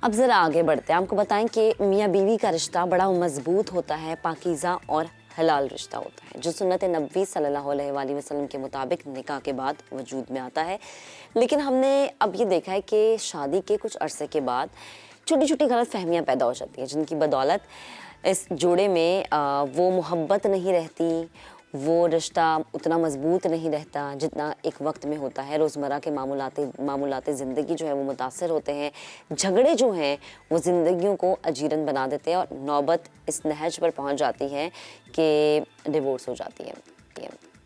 अब ज़रा आगे बढ़ते हैं। आपको बताएं कि मियाँ बीवी का रिश्ता बड़ा मजबूत होता है, पाकीज़ा और हलाल रिश्ता होता है जो सुन्नत नबवी सल्लल्लाहु अलैहि वसल्लम के मुताबिक निकाह के बाद वजूद में आता है। लेकिन हमने अब ये देखा है कि शादी के कुछ अरसे के बाद छोटी छोटी गलत फहमियाँ पैदा हो जाती हैं, जिनकी बदौलत इस जोड़े में वो मोहब्बत नहीं रहती, वो रिश्ता उतना मजबूत नहीं रहता जितना एक वक्त में होता है। रोज़मर्रा के मामूलाते ज़िंदगी जो है वो मुतासर होते हैं। झगड़े जो हैं वो ज़िंदगियों को अजीरन बना देते हैं और नौबत इस नहज पर पहुंच जाती है कि डिवोर्स हो जाती है।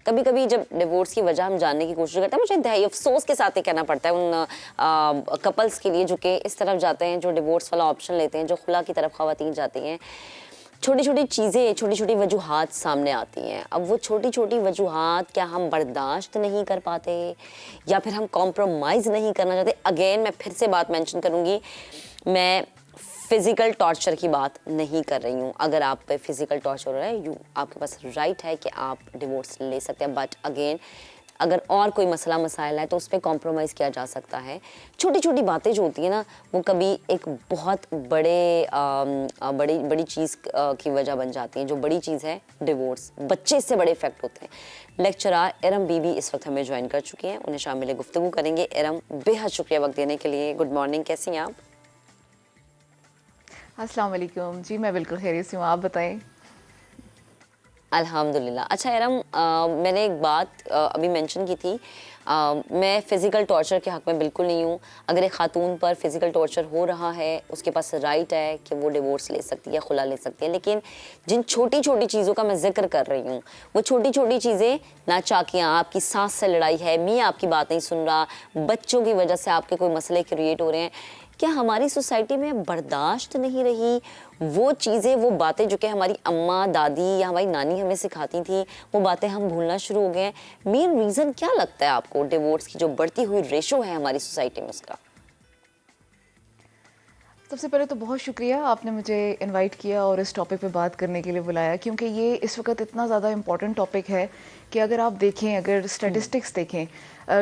कभी कभी जब डिवोर्स की वजह हम जानने की कोशिश करते हैं, मुझे इंतहाई अफसोस के साथ ही कहना पड़ता है उन कपल्स के लिए जो कि इस तरफ जाते हैं, जो डिवोर्स वाला ऑप्शन लेते हैं, जो खुला की तरफ ख़वातीन जाती हैं। छोटी छोटी चीज़ें, छोटी छोटी वजूहात सामने आती हैं। अब वो छोटी छोटी वजूहात क्या हम बर्दाश्त नहीं कर पाते या फिर हम कॉम्प्रोमाइज़ नहीं करना चाहते? अगेन मैं फिर से बात मेंशन करूँगी, मैं फ़िज़िकल टॉर्चर की बात नहीं कर रही हूँ। अगर आप पे फ़िज़िकल टॉर्चर हो रहा है, आपके पास राइट है कि आप डिवोर्स ले सकते हैं, बट अगेन अगर और कोई मसला मसाइल है तो उस पर कॉम्प्रोमाइज़ किया जा सकता है। छोटी छोटी बातें जो होती हैं ना, वो कभी एक बहुत बड़ी चीज़ की वजह बन जाती हैं। जो बड़ी चीज़ है डिवोर्स, बच्चे इससे बड़े इफेक्ट होते हैं। लेक्चरर इरम बीबी इस वक्त हमें ज्वाइन कर चुकी हैं, उन्हें शामिल गुफ्तगू करेंगे। इरम, बेहद शुक्रिया वक्त देने के लिए। गुड मॉर्निंग, कैसी हैं आप? अस्सलाम वालेकुम जी, मैं बिल्कुल खैरियत से हूँ, आप बताएं। अल्हम्दुलिल्लाह। अच्छा इरम, मैंने एक बात अभी मेंशन की थी, मैं फ़िज़िकल टॉर्चर के हक़ में बिल्कुल नहीं हूँ। अगर एक ख़ातून पर फ़िज़िकल टॉर्चर हो रहा है, उसके पास राइट है कि वो डिवोर्स ले सकती है, खुला ले सकती है। लेकिन जिन छोटी छोटी चीज़ों का मैं ज़िक्र कर रही हूँ, वो छोटी छोटी चीज़ें, नाचाकियाँ, आपकी सास से लड़ाई है, मियाँ आपकी बात नहीं सुन रहा, बच्चों की वजह से आपके कोई मसले क्रिएट हो रहे हैं, क्या हमारी सोसाइटी में बर्दाश्त नहीं रही वो चीज़ें, वो बातें जो कि हमारी अम्मा, दादी या हमारी नानी हमें सिखाती थी, वो बातें हम भूलना शुरू हो गए हैं? मेन रीज़न क्या लगता है आपको डिवोर्स की जो बढ़ती हुई रेशो है हमारी सोसाइटी में उसका? सबसे पहले तो बहुत शुक्रिया, आपने मुझे इनवाइट किया और इस टॉपिक पे बात करने के लिए बुलाया, क्योंकि ये इस वक्त इतना ज़्यादा इम्पॉर्टेंट टॉपिक है कि अगर आप देखें, अगर स्टैटिस्टिक्स देखें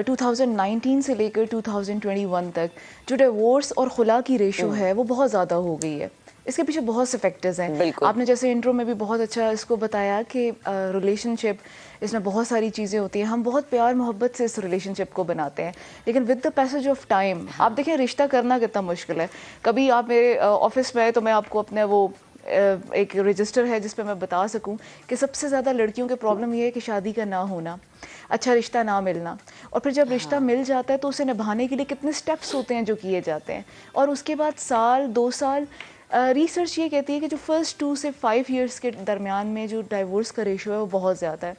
2019 से लेकर 2021 तक जो डिवोर्स और खुला की रेशो है वो बहुत ज़्यादा हो गई है। इसके पीछे बहुत से फैक्टर्स हैं। आपने जैसे इंट्रो में भी बहुत अच्छा इसको बताया कि रिलेशनशिप, इसमें बहुत सारी चीज़ें होती हैं, हम बहुत प्यार मोहब्बत से इस रिलेशनशिप को बनाते हैं, लेकिन with the passage of time आप देखें रिश्ता करना कितना मुश्किल है। कभी आप मेरे ऑफिस में आए तो मैं आपको अपने वो एक रजिस्टर है जिस पे मैं बता सकूं कि सबसे ज़्यादा लड़कियों के प्रॉब्लम ये है कि शादी का ना होना, अच्छा रिश्ता ना मिलना, और फिर जब रिश्ता मिल जाता है तो उसे निभाने के लिए कितने स्टेप्स होते हैं जो किए जाते हैं, और उसके बाद साल 2 साल। रिसर्च ये कहती है कि जो फर्स्ट 2 से 5 ईयर्स के दरमियान में जो डाइवोर्स का रेशो है वो बहुत ज़्यादा है।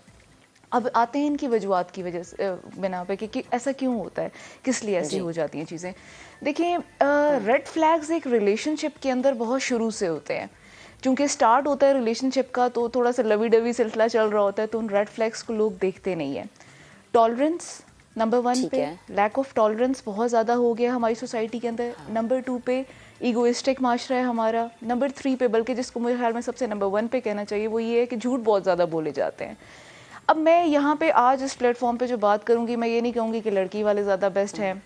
अब आते हैं इनकी वजूहत की वजह से बिना पे कि ऐसा क्यों होता है, किस लिए ऐसी हो जाती हैं चीज़ें। देखिए, रेड फ्लैग्स एक रिलेशनशिप के अंदर बहुत शुरू से होते हैं। चूँकि स्टार्ट होता है रिलेशनशिप का तो थोड़ा सा लवी डवी सिलसिला चल रहा होता है, तो उन रेड फ्लैग्स को लोग देखते नहीं हैं। टॉलरेंस नंबर 1 पे, लैक ऑफ टॉलरेंस बहुत ज़्यादा हो गया हमारी सोसाइटी के अंदर। नंबर 2 पे ईगोइस्टिक माशरा है हमारा। नंबर 3 पे, बल्कि जिसको मेरे ख्याल में सबसे नंबर 1 पे कहना चाहिए, वो ये है कि झूठ बहुत ज़्यादा बोले जाते हैं। अब मैं यहाँ पे आज इस प्लेटफॉर्म पे जो बात करूँगी, मैं ये नहीं कहूँगी कि लड़की वाले ज़्यादा बेस्ट हैं,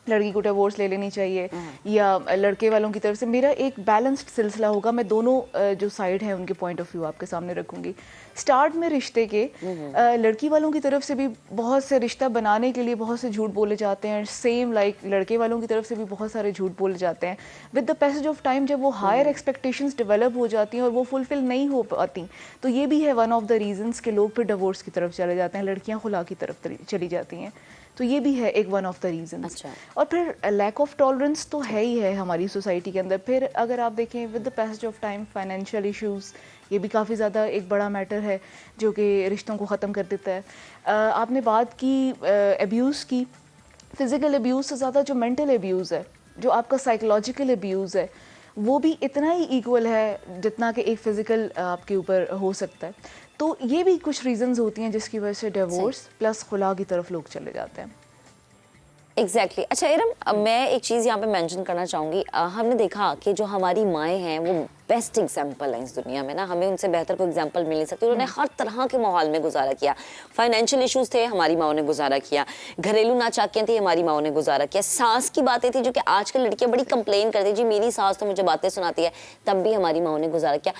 लड़की को डिवोर्स ले लेनी चाहिए, या लड़के वालों की तरफ से। मेरा एक बैलेंस्ड सिलसिला होगा, मैं दोनों जो साइड हैं उनके पॉइंट ऑफ व्यू आपके सामने रखूँगी। स्टार्ट में रिश्ते के लड़की वालों की तरफ से भी बहुत से रिश्ता बनाने के लिए बहुत से झूठ बोले जाते हैं, सेम लाइक लड़के वालों की तरफ से भी बहुत सारे झूठ बोले जाते हैं। With the passage of time जब वो हायर एक्सपेक्टेशंस डेवलप हो जाती हैं और वो फुलफिल नहीं हो पाती, तो ये भी है वन ऑफ द रीजंस कि लोग फिर डिवोर्स की तरफ चले जाते हैं, लड़कियां खुला की तरफ चली जाती हैं। तो ये भी है एक वन ऑफ द रीजंस। और फिर लैक ऑफ टॉलरेंस तो है ही है हमारी सोसाइटी के अंदर। फिर अगर आप देखें with the passage of time financial issues, ये भी काफ़ी ज़्यादा एक बड़ा मैटर है जो कि रिश्तों को ख़त्म कर देता है। आपने बात की अब्यूज़ की, फ़िज़िकल अब्यूज़ से ज़्यादा जो मेंटल अब्यूज़ है, जो आपका साइकोलॉजिकल अब्यूज़ है, वो भी इतना ही इक्वल है जितना कि एक फ़िज़िकल आपके ऊपर हो सकता है। तो ये भी कुछ रीज़न्स होती हैं जिसकी वजह से डिवोर्स प्लस खुला की तरफ लोग चले जाते हैं। एग्जैक्टली। अच्छा इरम, मैं एक चीज़ यहाँ पे मेंशन करना चाहूँगी। हमने देखा कि जो हमारी माएँ हैं वो बेस्ट एग्जाम्पल हैं इस दुनिया में ना, हमें उनसे बेहतर कोई एग्जाम्पल मिल नहीं सकती। उन्होंने हर तरह के माहौल में गुजारा किया, फाइनेंशियल इश्यूज थे, हमारी माओ ने गुजारा किया, घरेलू नाचाकियाँ थी, हमारी माओ ने गुजारा किया, सास की बातें थी जो कि आजकल लड़कियां बड़ी कंप्लेन करती, जी मेरी सास तो मुझे बातें सुनाती है, तब भी हमारी माओ ने गुजारा किया।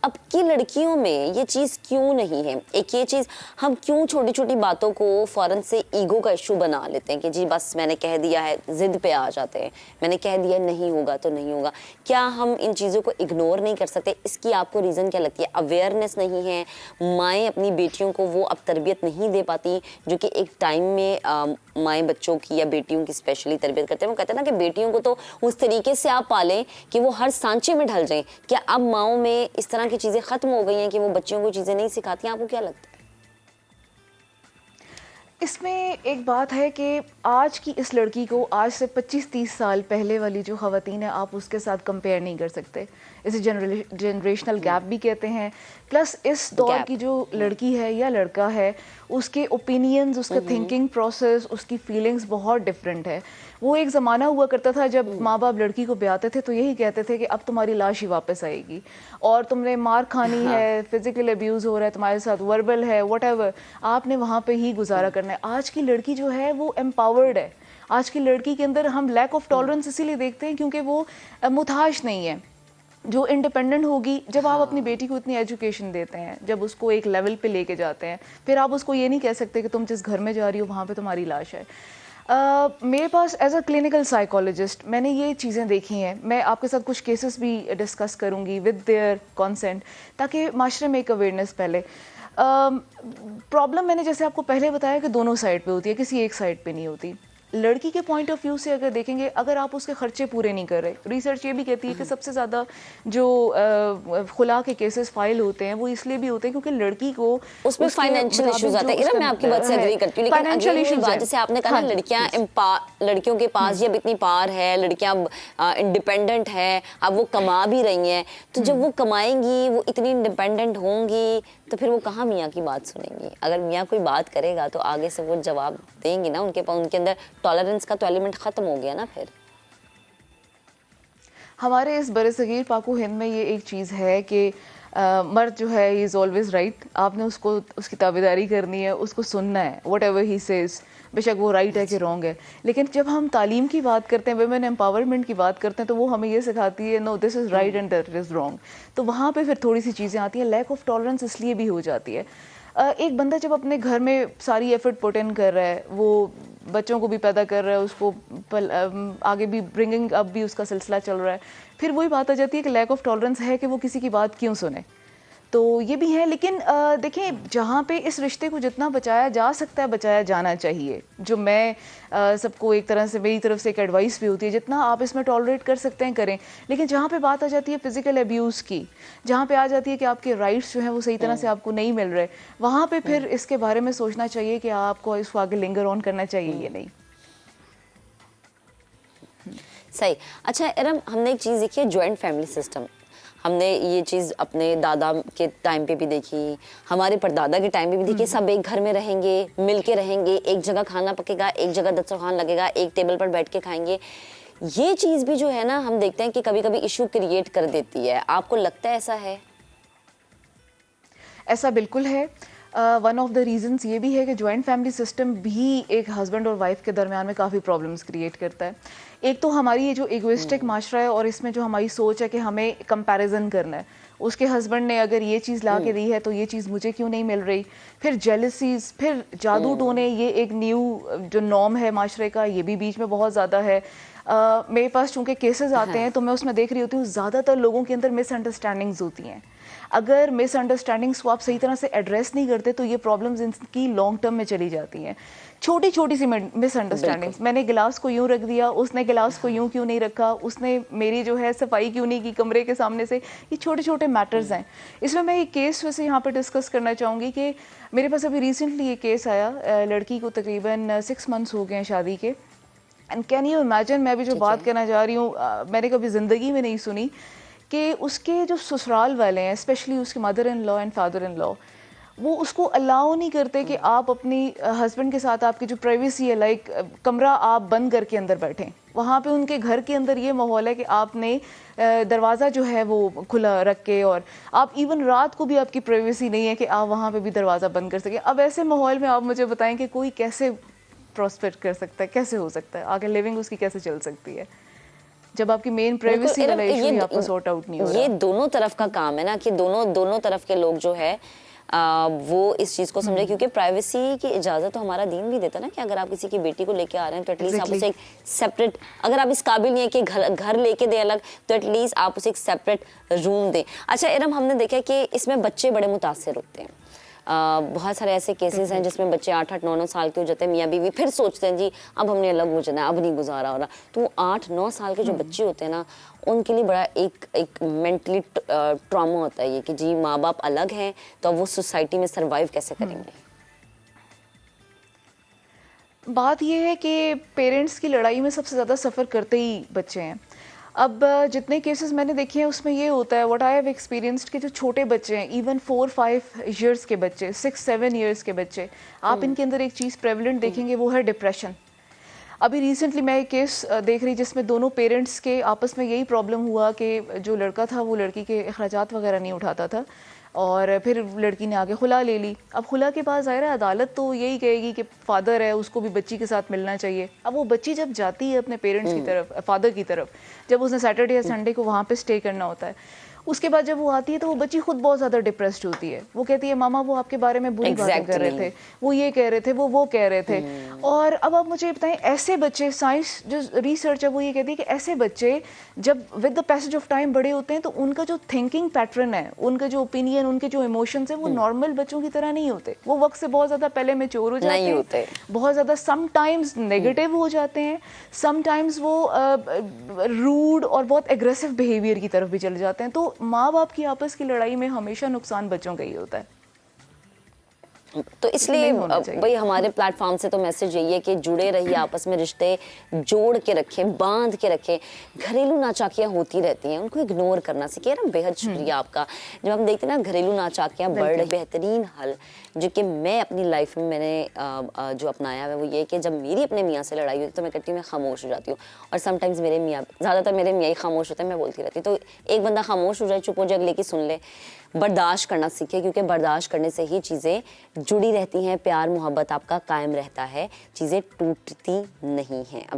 अब की लड़कियों में ये चीज़ क्यों नहीं है? एक ये चीज़, हम क्यों छोटी छोटी बातों को फ़ौरन से ईगो का इशू बना लेते हैं कि जी बस मैंने कह दिया है, ज़िद पे आ जाते हैं, मैंने कह दिया नहीं होगा तो नहीं होगा। क्या हम इन चीज़ों को इग्नोर नहीं कर सकते? इसकी आपको रीज़न क्या लगती है? अवेयरनेस नहीं है, माएँ अपनी बेटियों को वो अब तरबियत नहीं दे पाती जो कि एक टाइम में माएँ बच्चों की या बेटियों की स्पेशली तरबियत करते हैं। वो कहते हैं ना कि बेटियों को तो उस तरीके से आप पालें कि वो हर सांचे में ढल जाएं। क्या अब माओं में इस तरह की चीज़ें ख़त्म हो गई हैं कि वो बच्चियों को चीज़ें नहीं सिखाती हैं? आपको क्या लगता है? इसमें एक बात है कि आज की इस लड़की को आज से 25-30 साल पहले वाली जो ख़वातीन है, आप उसके साथ कंपेयर नहीं कर सकते। इसे जनरेशनल गैप भी कहते हैं। प्लस इस दौर की जो लड़की है या लड़का है, उसके ओपिनियंस, उसका थिंकिंग प्रोसेस, उसकी फीलिंग्स बहुत डिफरेंट है। वो एक ज़माना हुआ करता था जब माँ बाप लड़की को ब्याहते थे तो यही कहते थे कि अब तुम्हारी लाश ही वापस आएगी और तुमने मार खानी है, फिजिकल अब्यूज़ हो रहा है तुम्हारे साथ, वर्बल है, व्हाटएवर, आपने वहाँ पे ही गुजारा करना है। आज की लड़की जो है वो एम्पावर्ड है। आज की लड़की के अंदर हम लैक ऑफ टॉलरेंस इसीलिए देखते हैं क्योंकि वो मुताज नहीं है, जो इंडिपेंडेंट होगी। जब आप अपनी बेटी को इतनी एजुकेशन देते हैं, जब उसको एक लेवल पे लेके जाते हैं, फिर आप उसको ये नहीं कह सकते कि तुम जिस घर में जा रही हो वहाँ पे तुम्हारी लाश है। मेरे पास एज अ क्लिनिकल साइकोलॉजिस्ट मैंने ये चीज़ें देखी हैं। मैं आपके साथ कुछ केसेस भी डिस्कस करूँगी विद देयर कंसेंट, ताकि माशरे में एक अवेयरनेस पहले। प्रॉब्लम मैंने जैसे आपको पहले बताया कि दोनों साइड पे होती है, किसी एक साइड पे नहीं होती। लड़की के पॉइंट ऑफ व्यू से अगर देखेंगे, अगर आप उसके खर्चे पूरे नहीं कर रहे, रिसर्च ये भी कहती है कि सबसे ज़्यादा जो खुला के केसेस फाइल होते हैं वो इसलिए भी होते हैं क्योंकि लड़की को उसमें फाइनेंशियल इश्यूज आते हैं। मैं आपकी बात से एग्री करती हूँ, लेकिन फाइनेंशियल अगेन इश्यूज बात जैसे आपने कहा ना, लड़कियों के पास जब इतनी पावर है, लड़कियां इंडिपेंडेंट है, अब वो कमा भी रही हैं, तो जब वो कमाएंगी, वो इतनी इंडिपेंडेंट होंगी, तो फिर वो कहाँ मियाँ की बात सुनेंगी? अगर मियाँ कोई बात करेगा तो आगे से वो जवाब देंगी ना, उनके अंदर टॉलरेंस का तो एलिमेंट खत्म हो गया ना। फिर हमारे इस बरसगीर पाको हिंद में ये एक चीज़ है कि मर्द जो है ही इज़ ऑलवेज राइट। आपने उसको उसकी ताबेदारी करनी है, उसको सुनना है, वट एवर ही सेज, बेशक वो राइट है कि रॉन्ग है। लेकिन जब हम तालीम की बात करते हैं, वुमेन एम्पावरमेंट की बात करते हैं, तो वो हमें ये सिखाती है no this is right and that is wrong. तो वहाँ पे फिर थोड़ी सी चीज़ें आती हैं। लैक ऑफ टॉलरेंस इसलिए भी हो जाती है। एक बंदा जब अपने घर में सारी एफर्ट पुट इन कर रहा है, वो बच्चों को भी पैदा कर रहा है, उसको आगे भी ब्रिंगिंग अप भी उसका सिलसिला चल रहा है, फिर वही बात आ जाती है कि लैक ऑफ टॉलरेंस है कि वो किसी की बात क्यों सुने। तो ये भी है। लेकिन देखें, जहाँ पे इस रिश्ते को जितना बचाया जा सकता है बचाया जाना चाहिए। जो मैं सबको एक तरह से मेरी तरफ से एक एडवाइस भी होती है, जितना आप इसमें टॉलरेट कर सकते हैं करें। लेकिन जहाँ पे बात आ जाती है फिजिकल अब्यूज़ की, जहाँ पे आ जाती है कि आपके राइट्स जो हैं वो सही तरह से आपको नहीं मिल रहे, वहाँ पे फिर इसके बारे में सोचना चाहिए कि आपको इसको आगे लिंगर ऑन करना चाहिए या नहीं। सही। अच्छा इरम, हमने एक चीज़ देखी है, जॉइंट फैमिली सिस्टम। हमने ये चीज़ अपने दादा के टाइम पे भी देखी, हमारे परदादा के टाइम पे भी देखी। सब एक घर में रहेंगे, मिल के रहेंगे, एक जगह खाना पकेगा, एक जगह दस्तरखान लगेगा, एक टेबल पर बैठ के खाएंगे। ये चीज़ भी जो है ना, हम देखते हैं कि कभी कभी इशू क्रिएट कर देती है। आपको लगता है ऐसा है? ऐसा बिल्कुल है। वन ऑफ द रीजंस ये भी है कि जॉइंट फैमिली सिस्टम भी एक हस्बैंड और वाइफ के दरमियान में काफ़ी प्रॉब्लम्स क्रिएट करता है। एक तो हमारी ये जो इगोइस्टिक माशरा है और इसमें जो हमारी सोच है कि हमें कंपैरिजन करना है, उसके हस्बैंड ने अगर ये चीज़ ला के दी है तो ये चीज़ मुझे क्यों नहीं मिल रही। फिर जेलसीज, फिर जादू टोने, ये एक न्यू जो नॉर्म है माशरे का, ये भी बीच में बहुत ज़्यादा है। मेरे पास चूँकि केसेस आते हैं तो मैं उसमें देख रही होती हूँ ज़्यादातर लोगों के अंदर मिसअंडरस्टैंडिंग्स होती हैं। अगर मिसअंडरस्टैंडिंग्स को आप सही तरह से एड्रेस नहीं करते तो ये प्रॉब्लम्स इनकी लॉन्ग टर्म में चली जाती हैं। छोटी छोटी सी मिसअंडरस्टैंडिंग्स, मैंने गिलास को यूं रख दिया, उसने गिलास को यूं क्यों नहीं रखा, उसने मेरी जो है सफाई क्यों नहीं की कमरे के सामने से, ये छोटे छोटे मैटर्स हैं। इसमें मैं एक केस वैसे यहाँ पर डिस्कस करना चाहूँगी कि मेरे पास अभी रिसेंटली ये केस आया। लड़की को तकरीबन 6 मंथ्स हो गए हैं शादी के। एंड कैन यू इमेजिन, मैं अभी जो बात करना चाह रही हूँ मैंने कभी ज़िंदगी में नहीं सुनी कि उसके जो ससुराल वाले हैं, स्पेशली उसके mother in law and father in law, वो उसको अलाउ नहीं करते कि आप अपनी हस्बैंड के साथ आपकी जो प्राइवेसी है, लाइक कमरा आप बंद करके अंदर बैठें। वहाँ पे उनके घर के अंदर ये माहौल है कि आपने दरवाज़ा जो है वो खुला रख के, और आप इवन रात को भी आपकी प्राइवेसी नहीं है कि आप वहाँ पे भी दरवाज़ा बंद कर सकें। अब ऐसे माहौल में आप मुझे बताएं कि कोई कैसे प्रॉस्पेर कर सकता है, कैसे हो सकता है, आगे लिविंग उसकी कैसे चल सकती है जब आपकी मेन प्राइवेसी वाला इशू ही आपको सॉर्ट आउट नहीं हो रहा। ये दोनों तरफ का काम है ना, कि दोनों तरफ के लोग जो है वो इस चीज को समझे, क्योंकि प्राइवेसी की इजाजत तो हमारा दीन भी देता है ना, कि अगर आप किसी की बेटी को लेके आ रहे हैं तो एटलीस्ट आप उसे एक सेपरेट, अगर आप इस काबिल नहीं है कि घर लेके दे अलग, तो एटलीस्ट आप उसे एक सेपरेट रूम दें। अच्छा इरम, हमने देखा कि इसमें बच्चे बड़े मुतासिर होते हैं। बहुत सारे ऐसे केसेस हैं जिसमें बच्चे 8-8, 9-9 साल के हो जाते हैं, मियाँ बीवी फिर सोचते हैं जी अब हमने अलग हो जाना है, अब नहीं गुजारा हो रहा। तो 8-9 साल के जो बच्चे होते हैं ना, उनके लिए बड़ा एक मेंटली ट्रॉमा होता है ये, कि जी माँ बाप अलग हैं तो अब वो सोसाइटी में सरवाइव कैसे करेंगे। बात यह है कि पेरेंट्स की लड़ाई में सबसे ज़्यादा सफ़र करते ही बच्चे हैं। अब जितने केसेस मैंने देखे हैं उसमें ये होता है, व्हाट आई हैव एक्सपीरियंस्ड, कि जो छोटे बच्चे हैं, इवन 4-5 ईयर्स के बच्चे, 6-7 ईयर्स के बच्चे, आप इनके अंदर एक चीज़ प्रेवलेंट देखेंगे, वो है डिप्रेशन। अभी रिसेंटली मैं एक केस देख रही जिसमें दोनों पेरेंट्स के आपस में यही प्रॉब्लम हुआ कि जो लड़का था वो लड़की के अखराजात वगैरह नहीं उठाता था, और फिर लड़की ने आगे खुला ले ली। अब खुला के बाद ज़ाहिर है अदालत तो यही कहेगी कि फ़ादर है, उसको भी बच्ची के साथ मिलना चाहिए। अब वो बच्ची जब जाती है अपने पेरेंट्स की तरफ, फादर की तरफ, जब उसने सैटरडे या संडे को वहाँ पे स्टे करना होता है, उसके बाद जब वो आती है तो वो बच्ची खुद बहुत ज़्यादा डिप्रेस्ड होती है। वो कहती है मामा वो आपके बारे में बुरी बातें कर रहे थे, वो ये कह रहे थे, वो कह रहे थे। और अब आप मुझे बताएं, ऐसे बच्चे, साइंस जो रिसर्च है वो ये कहती है कि ऐसे बच्चे जब with the passage of time बड़े होते हैं तो उनका जो थिंकिंग पैटर्न है, उनका जो ओपिनियन, उनके जो इमोशंस है, वो नॉर्मल बच्चों की तरह नहीं होते। वो वक्त से बहुत ज़्यादा पहले मैच्योर हो जाते हैं, बहुत ज़्यादा समटाइम्स नेगेटिव हो जाते हैं, समटाइम्स वो रूड और बहुत एग्रेसिव बिहेवियर की तरफ भी चले जाते हैं। तो माँ बाप की आपस की लड़ाई में हमेशा नुकसान बच्चों का ही होता है। तो इसलिए भाई हमारे प्लेटफॉर्म से तो मैसेज यही है कि जुड़े रहिए, आपस में रिश्ते जोड़ के रखें, बांध के रखें। घरेलू नाचाकियाँ होती रहती हैं, उनको इग्नोर करना सीखिए ना। बेहद शुक्रिया आपका। जब हम देखते हैं ना घरेलू नाचाकियाँ बढ़ रही, बेहतरीन हल जो कि मैं अपनी लाइफ में मैंने जो अपनाया है वो ये कि जब मेरी अपने मियाँ से लड़ाई होती है तो मैं कहती हूँ मैं खामोश हो जाती हूँ, और समटाइम्स मेरे मियाँ, ज़्यादातर मेरे मियाँ ही खामोश होते हैं, मैं बोलती रहती हूँ। तो एक बंदा खामोश हो जाए, चुप हो जाए, अगले की सुन ले। बर्दाश्त करना सीखे, क्योंकि बर्दाश्त करने से ही चीज़ें जुड़ी रहती हैं, प्यार मोहब्बत आपका कायम रहता है, चीज़ें टूटती नहीं हैं।